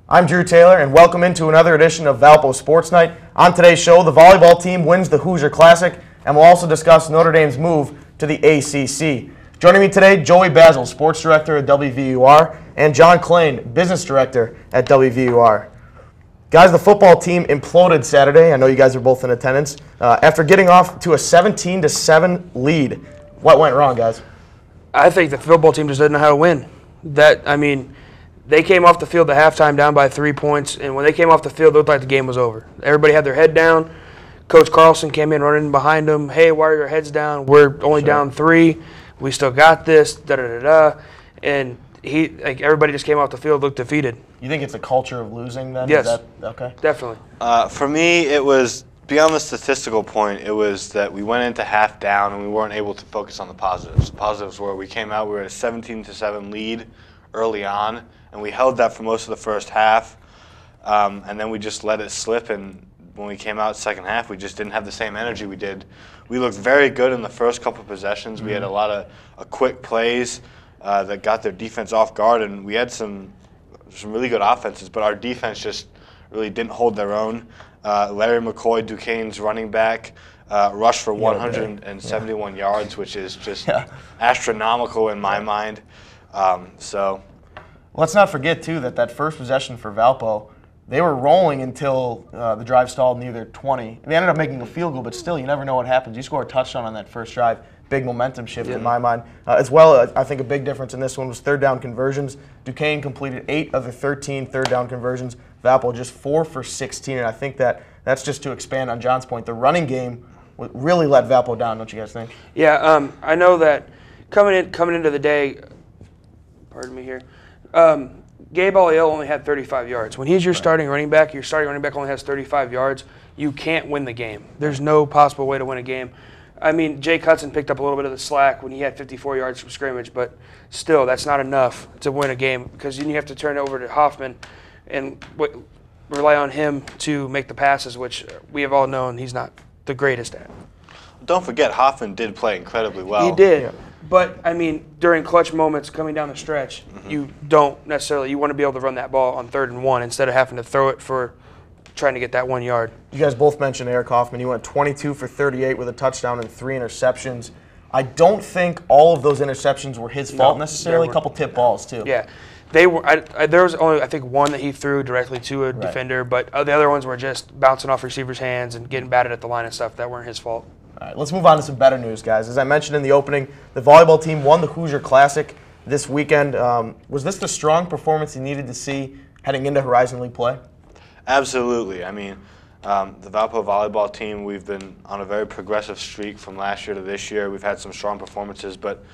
I'm Drew Taylor, and welcome into another edition of Valpo Sportsnite. On today's show, the volleyball team wins the Hoosier Classic, and we'll also discuss Notre Dame's move to the ACC. Joining me today, Joey Basil, Sports Director at WVUR, and John Kloehn, Business Director at WVUR. Guys, the football team imploded Saturday. I know you guys are both in attendance. After getting off to a 17-7 lead. What went wrong, guys? I think the football team just didn't know how to win. They came off the field at halftime down by 3 points, and when they came off the field, it looked like the game was over. Everybody had their head down. Coach Carlson came in running behind them. Hey, why are your heads down? We're only down 3. We still got this. Da-da-da-da. And everybody just came off the field, looked defeated. You think it's a culture of losing then? Yes. Okay. Definitely. For me, it was, beyond the statistical point, it was that we went into half down and we weren't able to focus on the positives. The positives were we came out, we were at a 17-7 lead early on, and we held that for most of the first half, and then we just let it slip, and when we came out second half, we just didn't have the same energy we did. We looked very good in the first couple of possessions. We had a lot of quick plays that got their defense off guard, and we had some really good offenses, but our defense just really didn't hold their own. Larry McCoy, Duquesne's running back, rushed for 171 yards, which is just astronomical in my mind. Let's not forget, too, that first possession for Valpo, they were rolling until the drive stalled near their 20. They ended up making a field goal, but still, you never know what happens. You score a touchdown on that first drive. Big momentum shift in my mind. As well, I think a big difference in this one was third down conversions. Duquesne completed 8 of the 13 third down conversions. Valpo just 4 for 16, and I think that's just to expand on John's point. The running game really let Valpo down, don't you guys think? Yeah, I know that coming into the day, pardon me here, Gabe Aliel only had 35 yards. When he's your starting running back only has 35 yards, you can't win the game. There's no possible way to win a game. I mean, Jake Hudson picked up a little bit of the slack when he had 54 yards from scrimmage, but still, that's not enough to win a game because then you have to turn it over to Hoffman and rely on him to make the passes, which we have all known he's not the greatest at. Don't forget, Hoffman did play incredibly well. He did. But, I mean, during clutch moments coming down the stretch, you don't necessarily – you want to be able to run that ball on 3rd and 1 instead of having to throw it for trying to get that 1 yard. You guys both mentioned Eric Hoffman. He went 22 for 38 with a touchdown and 3 interceptions. I don't think all of those interceptions were his fault necessarily. A couple tip balls, too. Yeah. They were. There was only, I think, one that he threw directly to a defender, but the other ones were just bouncing off receivers' hands and getting batted at the line and stuff. That weren't his fault. All right, let's move on to some better news, guys. As I mentioned in the opening, the volleyball team won the Hoosier Classic this weekend. Was this the strong performance you needed to see heading into Horizon League play? Absolutely. I mean, the Valpo Volleyball team, we've been on a very progressive streak from last year to this year. We've had some strong performances, but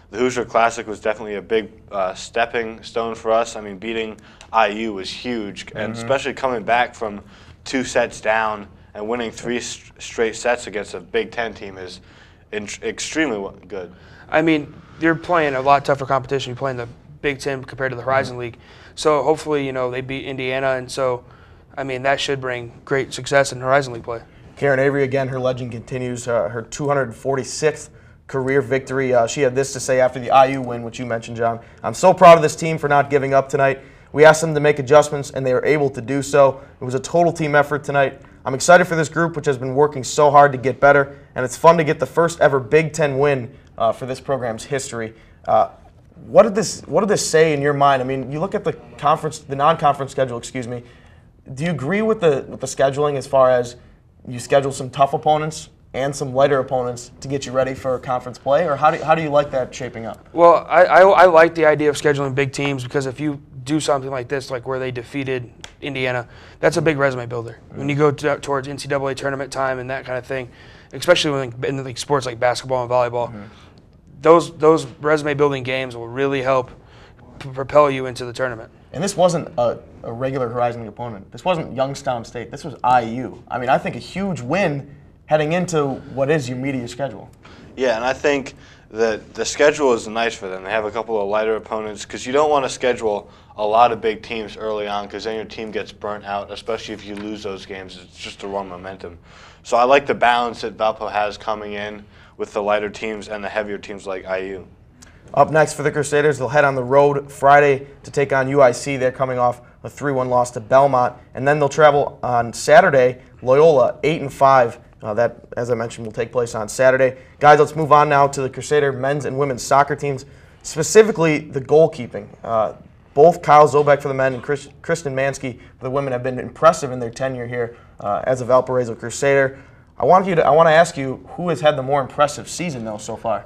the Hoosier Classic was definitely a big stepping stone for us. I mean, beating IU was huge, and especially coming back from 2 sets down and winning 3 straight sets against a Big Ten team is extremely good. I mean, you're playing a lot tougher competition. You're playing the Big Ten compared to the Horizon League. So hopefully, they beat Indiana, and so, I mean, that should bring great success in Horizon League play. Karen Avery, again, her legend continues, her 246th career victory. She had this to say after the IU win, which you mentioned, John. I'm so proud of this team for not giving up tonight. We asked them to make adjustments, and they were able to do so. It was a total team effort tonight. I'm excited for this group, which has been working so hard to get better, and it's fun to get the first ever Big Ten win for this program's history. What did this say in your mind? I mean, you look at the non-conference schedule. Excuse me. Do you agree with the scheduling as far as you schedule some tough opponents and some lighter opponents to get you ready for conference play, or how do you like that shaping up? Well, I like the idea of scheduling big teams because if you do something like this, like where they defeated Indiana, that's a big resume builder. When you go towards NCAA tournament time and that kind of thing, especially when in sports like basketball and volleyball, those resume building games will really help propel you into the tournament. And this wasn't a regular Horizon League opponent. This wasn't Youngstown State. This was IU. I mean, I think a huge win heading into what is your media schedule. Yeah, and I think that the schedule is nice for them. They have a couple of lighter opponents because you don't want to schedule a lot of big teams early on because then your team gets burnt out, especially if you lose those games. It's just the wrong momentum. So I like the balance that Valpo has coming in with the lighter teams and the heavier teams like IU. Up next for the Crusaders, they'll head on the road Friday to take on UIC. They're coming off a 3-1 loss to Belmont. And then they'll travel on Saturday, Loyola, 8-5. That, as I mentioned, will take place on Saturday. Guys, let's move on now to the Crusader men's and women's soccer teams, specifically the goalkeeping. Both Kyle Zobek for the men and Kristen Mansky for the women have been impressive in their tenure here as a Valparaiso Crusader. I want to ask you, who has had the more impressive season, though, so far?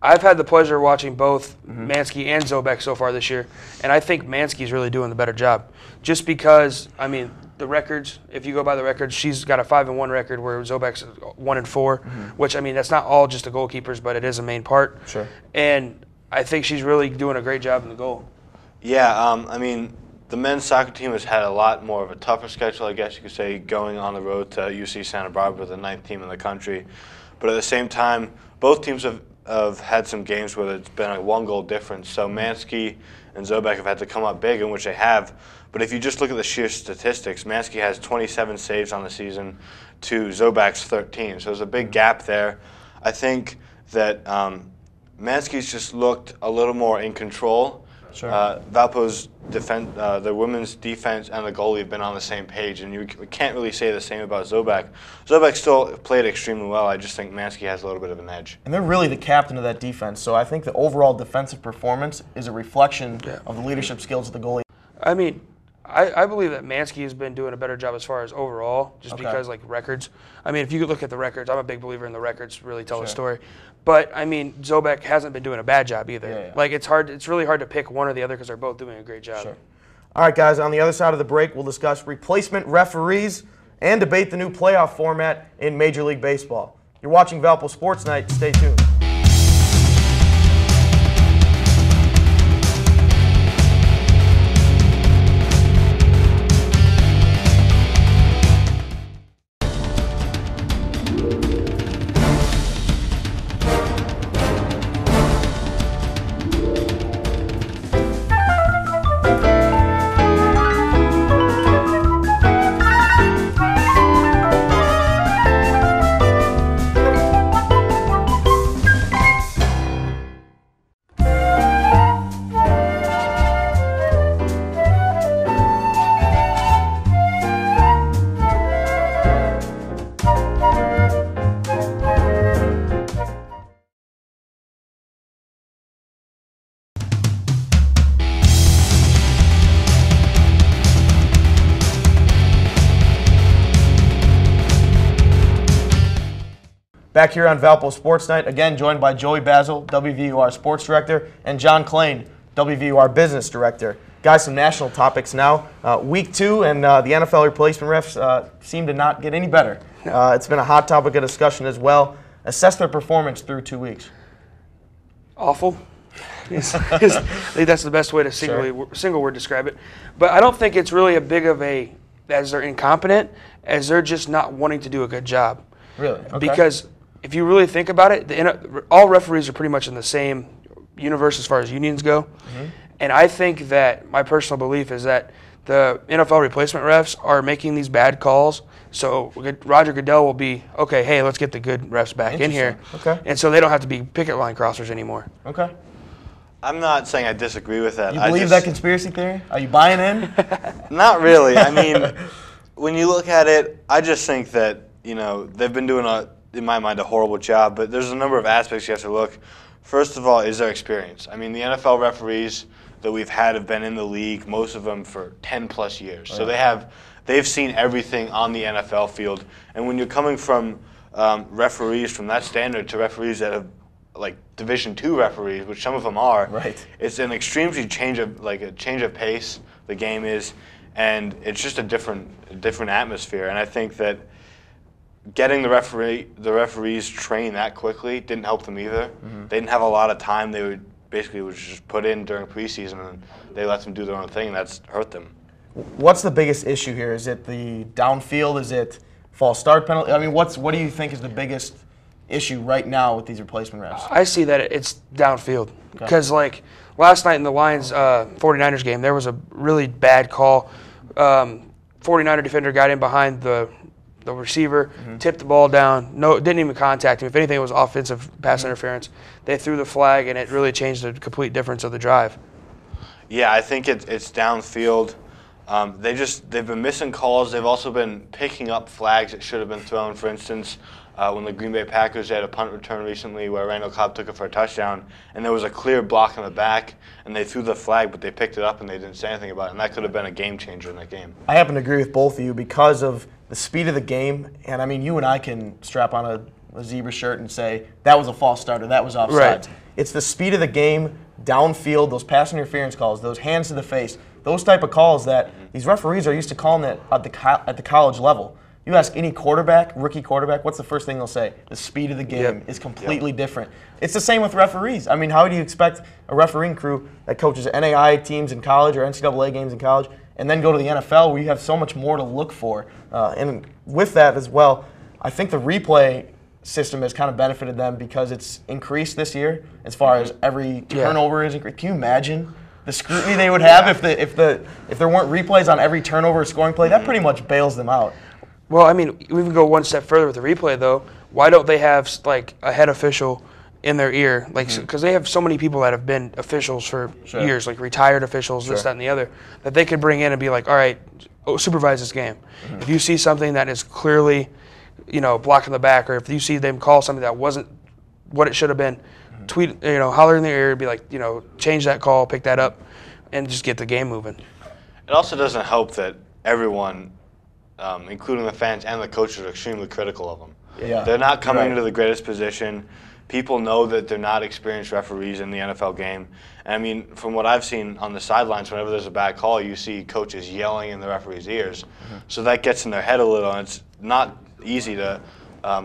I've had the pleasure of watching both Mansky and Zobek so far this year, and I think Mansky's really doing the better job. Just because, I mean, the records, if you go by the records, she's got a 5-1 record where Zobek's 1-4, which, I mean, that's not all just the goalkeepers, but it is a main part. Sure. And I think she's really doing a great job in the goal. Yeah, I mean, the men's soccer team has had a lot more of a tougher schedule, I guess you could say, going on the road to UC Santa Barbara, the 9th team in the country. But at the same time, both teams have had some games where it's been a 1-goal difference. So Mansky and Zobek have had to come up big, in which they have. But if you just look at the sheer statistics, Mansky has 27 saves on the season to Zobek's 13. So there's a big gap there. I think that Mansky's just looked a little more in control. Sure. Valpo's defense, the women's defense and the goalie have been on the same page, and you can't really say the same about Zobek. Zobek still played extremely well. I just think Mansky has a little bit of an edge. And they're really the captain of that defense, so I think the overall defensive performance is a reflection of the leadership skills of the goalie. I mean, I believe that Mansky has been doing a better job as far as overall, just because, like, records. I mean, if you look at the records, I'm a big believer in the records really tell the story. But, I mean, Zobek hasn't been doing a bad job either. Like, it's really hard to pick one or the other because they're both doing a great job. Sure. All right, guys, on the other side of the break, we'll discuss replacement referees and debate the new playoff format in Major League Baseball. You're watching Valpo Sportsnite. Stay tuned. Back here on Valpo Sportsnite, again joined by Joey Basil, WVUR Sports Director, and John Kloehn, WVUR Business Director. Guys, some national topics now. Week 2 and the NFL replacement refs seem to not get any better. It's been a hot topic of discussion as well. Assess their performance through 2 weeks. Awful. I think that's the best way to single word describe it. But I don't think it's really a big of a, as they're incompetent, as they're just not wanting to do a good job. Really? Okay. Because if you really think about it, all referees are pretty much in the same universe as far as unions go. And I think that my personal belief is that the NFL replacement refs are making these bad calls. So Roger Goodell will be, okay, hey, let's get the good refs back in here. Okay. And so they don't have to be picket line crossers anymore. Okay. I'm not saying I disagree with that. You believe that conspiracy theory? Are you buying in? Not really. I mean, when you look at it, I just think that, you know, they've been doing, in my mind, a horrible job. But there's a number of aspects you have to look. First of all, is their experience. I mean, the NFL referees that we've had have been in the league, most of them for 10-plus years. So they've seen everything on the NFL field. And when you're coming from referees from that standard to referees that have, like, Division II referees, which some of them are, it's an extremely change of pace, the game is, and it's just a different atmosphere. And I think that getting the referees trained that quickly didn't help them either. They didn't have a lot of time. They would just put in during preseason, and they let them do their own thing, and that's hurt them. What's the biggest issue here? Is it the downfield? Is it false start penalty? I mean, what do you think is the biggest issue right now with these replacement refs? I see that it's downfield. Because, like, last night in the Lions 49ers game, there was a really bad call. 49er defender got in behind the receiver, tipped the ball down, didn't even contact him. If anything, it was offensive pass interference. They threw the flag, and it really changed the complete difference of the drive. Yeah, I think it's downfield. They've been missing calls. They've also been picking up flags that should have been thrown. For instance, when the Green Bay Packers had a punt return recently where Randall Cobb took it for a touchdown, and there was a clear block in the back, and they threw the flag, but they picked it up and they didn't say anything about it, and that could have been a game changer in that game. I happen to agree with both of you because of the speed of the game, and I mean, you and I can strap on a zebra shirt and say that was a false start or that was offsides. Right. It's the speed of the game, downfield, those pass interference calls, those hands to the face, those type of calls that these referees are used to calling at the college level. You ask any quarterback, rookie quarterback, what's the first thing they'll say? The speed of the game is completely different. It's the same with referees. I mean, how do you expect a refereeing crew that coaches NAI teams in college or NCAA games in college and then go to the NFL where you have so much more to look for? And with that as well, I think the replay system has kind of benefited them because it's increased this year as far as every turnover is increased. Can you imagine the scrutiny they would have if there weren't replays on every turnover or scoring play? That pretty much bails them out. Well, I mean, we can go one step further with the replay, though. Why don't they have, like, a head official in their ear? Like, because they have so many people that have been officials for years, like retired officials, this, that, and the other, that they could bring in and be like, all right, supervise this game. If you see something that is clearly, blocking the back, or if you see them call something that wasn't what it should have been, tweet, holler in their ear, be like, change that call, pick that up, and just get the game moving. It also doesn't help that everyone, including the fans and the coaches, are extremely critical of them. Yeah. They're not coming into the greatest position. People know that they're not experienced referees in the NFL game. And I mean, from what I've seen on the sidelines, whenever there's a bad call, you see coaches yelling in the referees' ears. So that gets in their head a little, and it's not easy to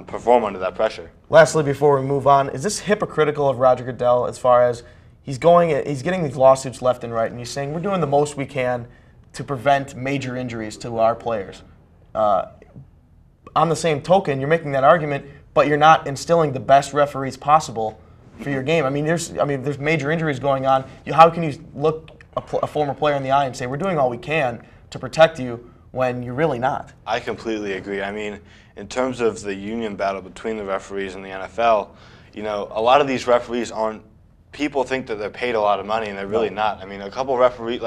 perform under that pressure. Lastly, before we move on, is this hypocritical of Roger Goodell as far as he's getting these lawsuits left and right, and he's saying we're doing the most we can to prevent major injuries to our players? On the same token, you're making that argument, but you're not instilling the best referees possible for your game. I mean, there's major injuries going on. How can you look a former player in the eye and say we're doing all we can to protect you when you're really not? I completely agree. I mean, in terms of the union battle between the referees and the NFL, a lot of these referees aren't. People think that they're paid a lot of money, and they're really not. I mean, a couple referees,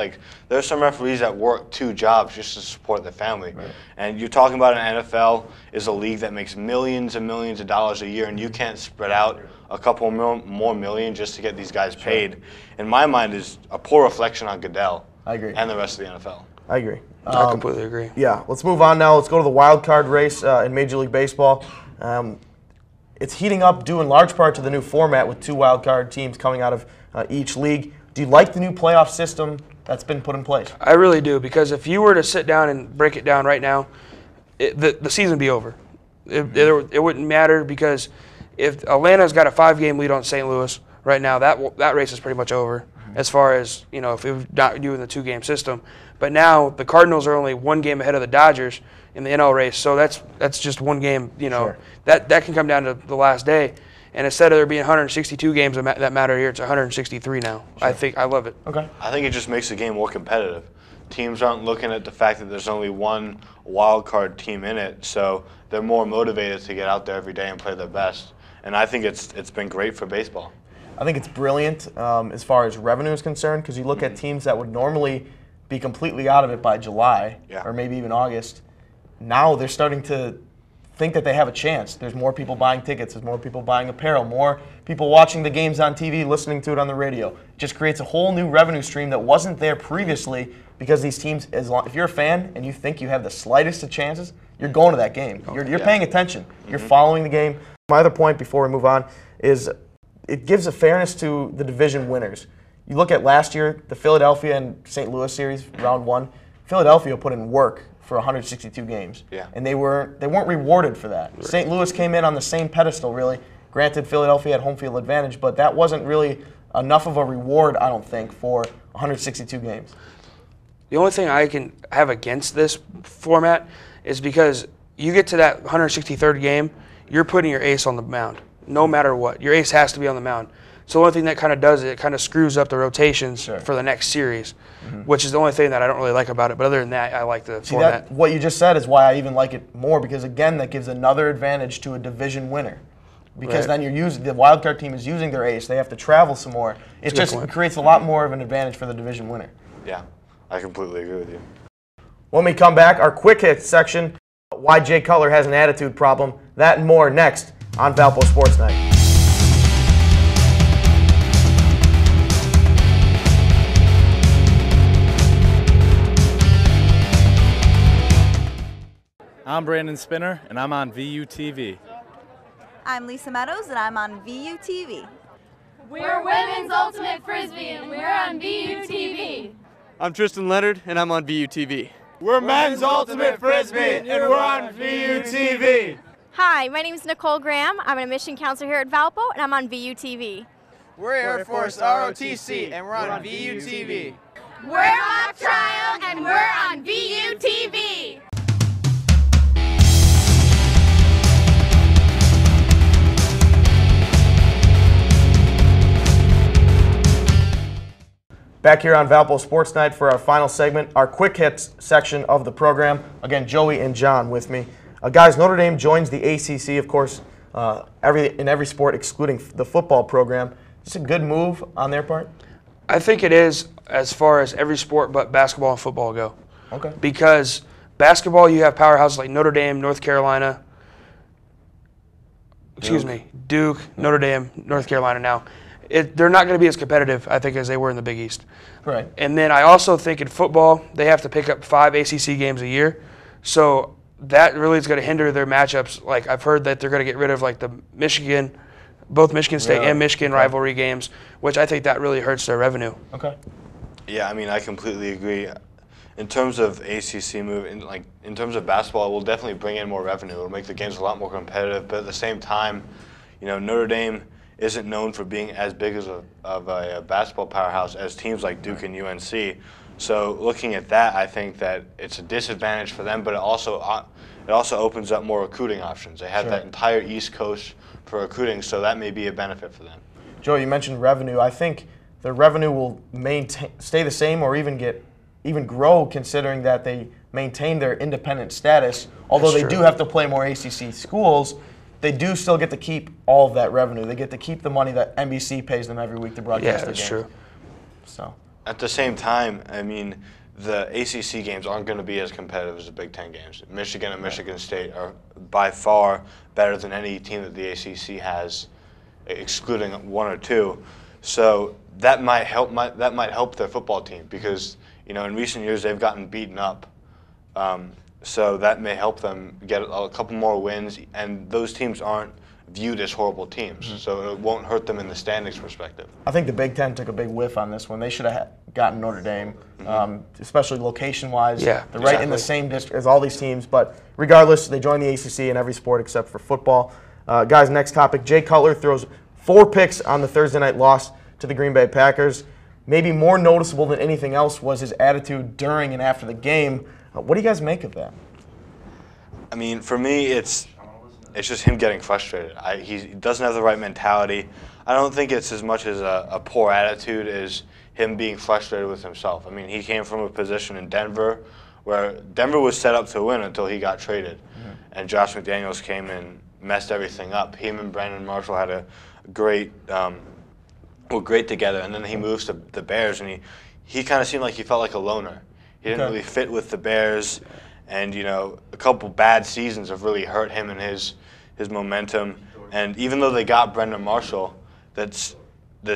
there's some referees that work 2 jobs just to support their family. Right. And you're talking about an NFL is a league that makes millions and millions of dollars a year, and you can't spread out a couple more million just to get these guys paid. In my mind, is a poor reflection on Goodell. I agree. And the rest of the NFL. I agree. I completely agree. Yeah, let's move on now. Let's go to the wild card race in Major League Baseball. It's heating up due in large part to the new format with 2 wild card teams coming out of each league. Do you like the new playoff system that's been put in place? I really do, because if you were to sit down and break it down right now, the season would be over. It wouldn't matter, because if Atlanta's got a 5-game lead on St. Louis right now, that race is pretty much over as far as, if we're not doing the 2-game system. But now the Cardinals are only 1 game ahead of the Dodgers in the NL race, so that's just 1 game, that can come down to the last day. And instead of there being 162 games that matter here, it's 163 now. Sure. I love it. Okay. I think it just makes the game more competitive. Teams aren't looking at the fact that there's only 1 wild card team in it, so they're more motivated to get out there every day and play their best. And I think it's been great for baseball. I think it's brilliant as far as revenue is concerned, because you look at teams that would normally be completely out of it by July or maybe even August. Now they're starting to think that they have a chance. There's more people buying tickets. There's more people buying apparel. More people watching the games on TV, listening to it on the radio. It just creates a whole new revenue stream that wasn't there previously, because these teams, if you're a fan and you think you have the slightest of chances, you're going to that game. You're paying attention. You're following the game. My other point before we move on is it gives a fairness to the division winners. You look at last year, the Philadelphia and St. Louis series, round 1. Philadelphia put in work for 162 games, and they weren't rewarded for that. Right. St. Louis came in on the same pedestal, really. Granted, Philadelphia had home field advantage, but that wasn't really enough of a reward, I don't think, for 162 games. The only thing I can have against this format is because you get to that 163rd game, you're putting your ace on the mound, no matter what. Your ace has to be on the mound. So the only thing that kind of does it kind of screws up the rotations for the next series, which is the only thing that I don't really like about it. But other than that, I like the format. What you just said is why I even like it more, because, again, that gives another advantage to a division winner. Because then the wild card team is using their ace. They have to travel some more. It creates a lot more of an advantage for the division winner. Yeah, I completely agree with you. When we come back, our quick hits section, why Jay Cutler has an attitude problem, that and more next on Valpo Sportsnite. I'm Brandon Spinner, and I'm on VUTV. I'm Lisa Meadows, and I'm on VUTV. We're Women's Ultimate Frisbee, and we're on VUTV. I'm Tristan Leonard, and I'm on VUTV. We're Men's Ultimate Frisbee, and we're on VUTV. Hi, my name is Nicole Graham. I'm an admission counselor here at Valpo, and I'm on VUTV. We're Air Force ROTC, and we're on VUTV. We're Mock Trial, and we're on VUTV. Back here on Valpo Sports Night for our final segment, our quick hits section of the program. Again, Joey and John with me. Guys, Notre Dame joins the ACC, of course, in every sport excluding the football program. Is this a good move on their part? I think it is as far as every sport but basketball and football go. Okay. Because basketball, you have powerhouses like Notre Dame, North Carolina, Duke, Notre Dame, North Carolina now. They're not going to be as competitive, I think, as they were in the Big East. Right. And then I also think in football, they have to pick up 5 ACC games a year. So that really is going to hinder their matchups. Like, I've heard that they're going to get rid of, like, both Michigan State and Michigan rivalry games, which I think that really hurts their revenue. Okay. Yeah, I mean, I completely agree. In terms of ACC move, in terms of basketball, it will definitely bring in more revenue. It'll make the games a lot more competitive. But at the same time, Notre Dame isn't known for being as big of a basketball powerhouse as teams like Duke and UNC. So looking at that, I think that it's a disadvantage for them, but it also opens up more recruiting options. They have that entire East Coast for recruiting, so that may be a benefit for them. Joe, you mentioned revenue. I think the revenue will stay the same or even grow, considering that they maintain their independent status. Although they do have to play more ACC schools, they do still get to keep all of that revenue. They get to keep the money that NBC pays them every week to broadcast their games. Yeah, that's true. So, at the same time, I mean, the ACC games aren't going to be as competitive as the Big Ten games. Michigan and Michigan State are by far better than any team that the ACC has, excluding 1 or 2. So that might help their football team because in recent years they've gotten beaten up. So that may help them get a couple more wins, and those teams aren't viewed as horrible teams, so it won't hurt them in the standings perspective. I think the Big Ten took a big whiff on this one. They should have gotten Notre Dame, especially location-wise. Yeah, they're right in the same district as all these teams, but regardless, they join the ACC in every sport except for football. Guys, next topic. Jay Cutler throws 4 picks on the Thursday night loss to the Green Bay Packers. Maybe more noticeable than anything else was his attitude during and after the game. What do you guys make of that? I mean, for me, it's just him getting frustrated. He doesn't have the right mentality. I don't think it's as much as a poor attitude as him being frustrated with himself. I mean, he came from a position in Denver where Denver was set up to win until he got traded. And Josh McDaniels came and messed everything up. Him and Brandon Marshall had a great together. And then he moves to the Bears, and he kind of seemed like he felt like a loner. He didn't really fit with the Bears, and a couple bad seasons have really hurt him and his momentum. And even though they got Brendan Marshall, that's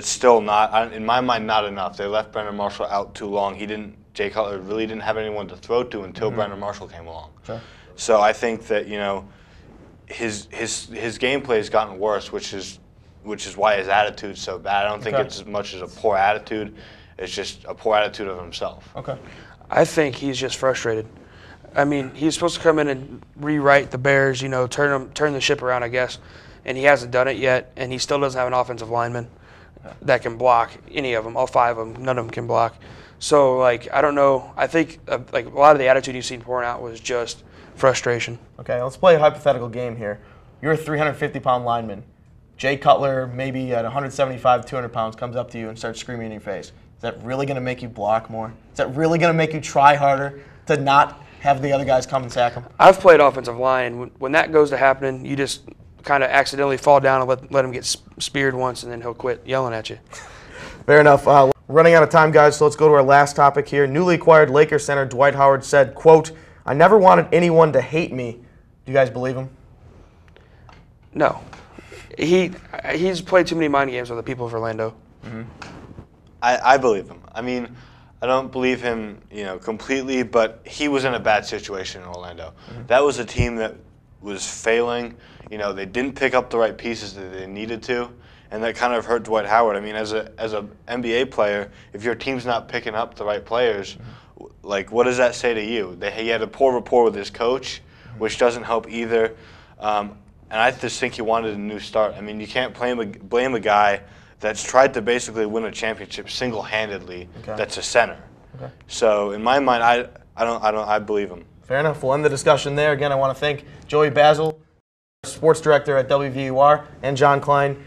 still not, in my mind, not enough. They left Brendan Marshall out too long. Jay Cutler really didn't have anyone to throw to until Brendan Marshall came along. So I think that his gameplay has gotten worse, which is why his attitude's so bad. I don't think it's as much as a poor attitude. It's just a poor attitude of himself. Okay. I think he's just frustrated. I mean, he's supposed to come in and rewrite the Bears, turn the ship around, I guess, and he hasn't done it yet, and he still doesn't have an offensive lineman that can block any of them, all 5 of them. None of them can block. So, I don't know. I think, a lot of the attitude you've seen pouring out was just frustration. Okay, let's play a hypothetical game here. You're a 350-pound lineman. Jay Cutler, maybe at 175, 200 pounds, comes up to you and starts screaming in your face. Is that really going to make you block more? Is that really going to make you try harder to not have the other guys come and sack him? I've played offensive line, and when that goes to happening, you just kind of accidentally fall down and let him get speared once, and then he'll quit yelling at you. Fair enough. Running out of time, guys, so let's go to our last topic here. Newly acquired Lakers center Dwight Howard said, quote, "I never wanted anyone to hate me." Do you guys believe him? No. He's played too many mind games with the people of Orlando. Mm-hmm. I believe him. I mean, I don't believe him, completely, but he was in a bad situation in Orlando. Mm-hmm. That was a team that was failing. They didn't pick up the right pieces that they needed to, and that kind of hurt Dwight Howard. I mean, as a NBA player, if your team's not picking up the right players, like, what does that say to you? He had a poor rapport with his coach, which doesn't help either. And I just think he wanted a new start. I mean, you can't blame a guy that's tried to basically win a championship single-handedly. Okay. That's a center. Okay. So in my mind, I believe him. Fair enough. We'll end the discussion there. Again, I want to thank Joey Basil, Sports Director at WVUR, and John Kloehn,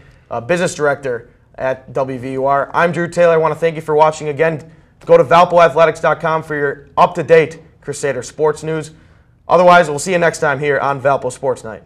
Business Director at WVUR. I'm Drew Taylor. I want to thank you for watching again. Go to ValpoAthletics.com for your up-to-date Crusader sports news. Otherwise, we'll see you next time here on Valpo Sports Night.